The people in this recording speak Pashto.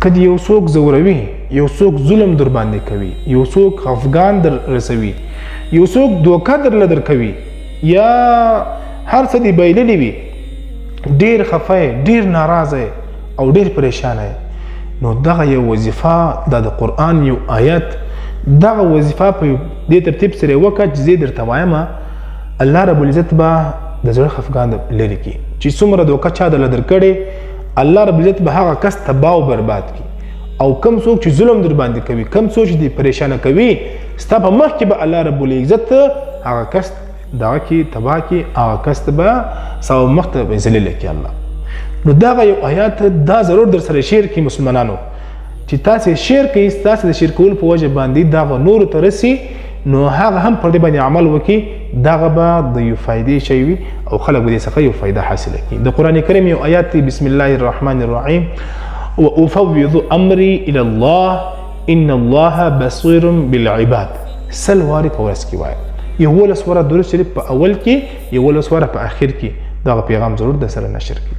که یو څوک زوروي، یو څوک ظلم در باندې کوي، یو څوک خفګان در رسوي، یو څوک دوکه درله درکوي، یا هر څه دې بایللي وي، ډېر خفه یې، ډېر ناراضه او ډېر پریشانه یې، نو دغه یو وظیفه دا د قرآن یو آیت دغه وظیفه په دې ترتیب سره وکړه چې زه درته وایم الله رب العزت به د زړه خفګان لرې کړي. چې څومره دوکه چا درله درکړې الله رب العزت به هغه کس تباه او برباد کړي. او کم څوک چې ظلم در باندې کوي، کم څوک چې دې پریشانه کوي، ستا په مخ کې به الله رب العزت هغه کس دغه کې تباه کړي، هغه کس ته به سبا مخ ته به ذلیله کړي الله. نو دغه یو آیات دا ضرور در سره شیر کړي مسلمانانو، چې تاسې شیر کوئ، تاسې د شیر کولو په وجه باندې دغه نورو ته رسي، نو هغه هم پر دې باندې عمل وکړي، دغه به د یو فایدې شی وي او خلک به دې څخه یو فایده حاصله کړي. د قرآن کریم یو آیات دی، بسم الله الرحمن الرحیم، وافوض امری الی الله ان الله بصیر بالعباد. سل وارې په ورځ کې وایه، 11 واره درود شریف په اول کې، 11 واره په اخر کې، دغه پیغام ضرور د سره نشر کړي.